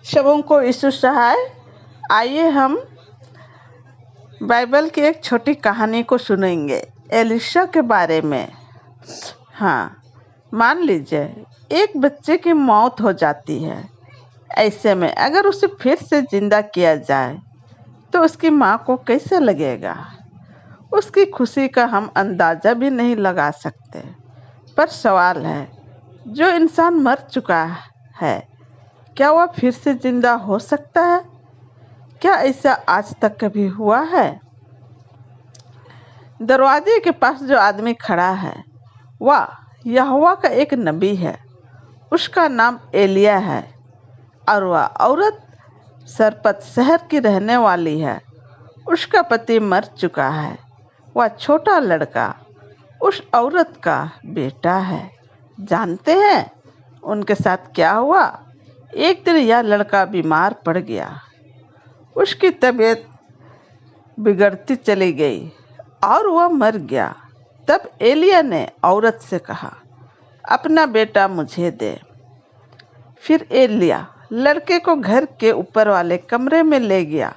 सबों को यीशु सहाय। आइए हम बाइबल की एक छोटी कहानी को सुनेंगे एलिशा के बारे में। हाँ, मान लीजिए एक बच्चे की मौत हो जाती है। ऐसे में अगर उसे फिर से जिंदा किया जाए तो उसकी माँ को कैसे लगेगा। उसकी खुशी का हम अंदाजा भी नहीं लगा सकते। पर सवाल है, जो इंसान मर चुका है क्या वह फिर से जिंदा हो सकता है? क्या ऐसा आज तक कभी हुआ है? दरवाजे के पास जो आदमी खड़ा है वह यहोवा का एक नबी है। उसका नाम एलिया है और वह औरत सरपत शहर की रहने वाली है। उसका पति मर चुका है। वह छोटा लड़का उस औरत का बेटा है। जानते हैं उनके साथ क्या हुआ? एक दिन यह लड़का बीमार पड़ गया। उसकी तबीयत बिगड़ती चली गई और वह मर गया। तब एलिया ने औरत से कहा, अपना बेटा मुझे दे। फिर एलिया लड़के को घर के ऊपर वाले कमरे में ले गया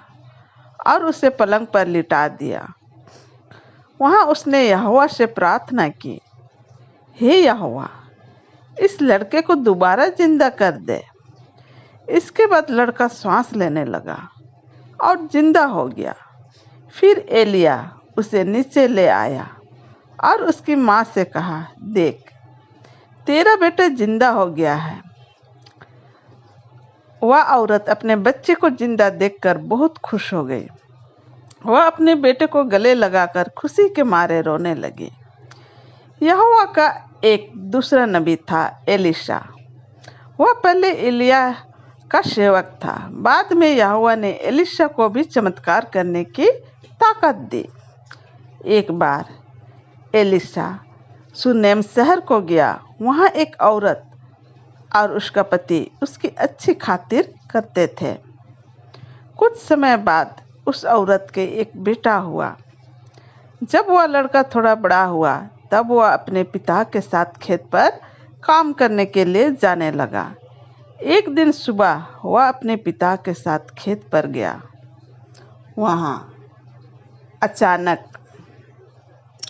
और उसे पलंग पर लिटा दिया। वहां उसने यहोवा से प्रार्थना की, हे यहोवा, इस लड़के को दोबारा जिंदा कर दे। इसके बाद लड़का सांस लेने लगा और जिंदा हो गया। फिर एलिया उसे नीचे ले आया और उसकी माँ से कहा, देख, तेरा बेटा जिंदा हो गया है। वह औरत अपने बच्चे को जिंदा देखकर बहुत खुश हो गई। वह अपने बेटे को गले लगाकर खुशी के मारे रोने लगी। यहोवा का एक दूसरा नबी था, एलिशा। वह पहले एलिया का सेवक था। बाद में यहोवा ने एलिशा को भी चमत्कार करने की ताकत दी। एक बार एलिशा सुनेम शहर को गया। वहाँ एक औरत और उसका पति उसकी अच्छी खातिर करते थे। कुछ समय बाद उस औरत के एक बेटा हुआ। जब वह लड़का थोड़ा बड़ा हुआ तब वह अपने पिता के साथ खेत पर काम करने के लिए जाने लगा। एक दिन सुबह वह अपने पिता के साथ खेत पर गया। वहाँ अचानक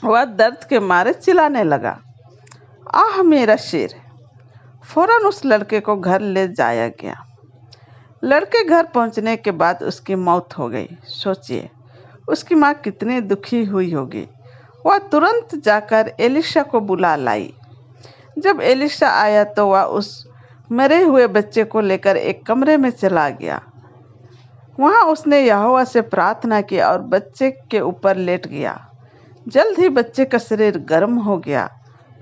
वह दर्द के मारे चिल्लाने लगा, आह मेरा सिर। फौरन उस लड़के को घर ले जाया गया। लड़के घर पहुंचने के बाद उसकी मौत हो गई। सोचिए उसकी माँ कितनी दुखी हुई होगी। वह तुरंत जाकर एलिशा को बुला लाई। जब एलिशा आया तो वह उस मरे हुए बच्चे को लेकर एक कमरे में चला गया। वहां उसने यहोवा से प्रार्थना की और बच्चे के ऊपर लेट गया। जल्द ही बच्चे का शरीर गर्म हो गया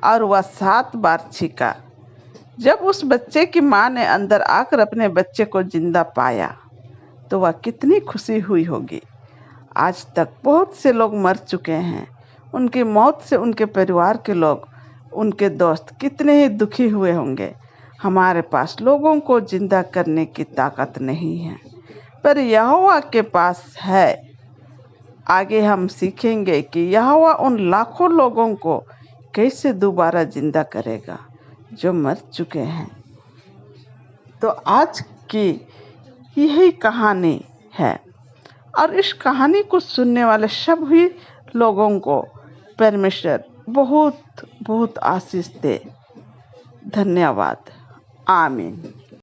और वह 7 बार छींका। जब उस बच्चे की माँ ने अंदर आकर अपने बच्चे को जिंदा पाया तो वह कितनी खुशी हुई होगी। आज तक बहुत से लोग मर चुके हैं। उनकी मौत से उनके परिवार के लोग, उनके दोस्त कितने ही दुखी हुए होंगे। हमारे पास लोगों को जिंदा करने की ताकत नहीं है, पर यहोवा के पास है। आगे हम सीखेंगे कि यहोवा उन लाखों लोगों को कैसे दोबारा जिंदा करेगा जो मर चुके हैं। तो आज की यही कहानी है और इस कहानी को सुनने वाले सभी लोगों को परमेश्वर बहुत बहुत आशीष दे। धन्यवाद। आमीन।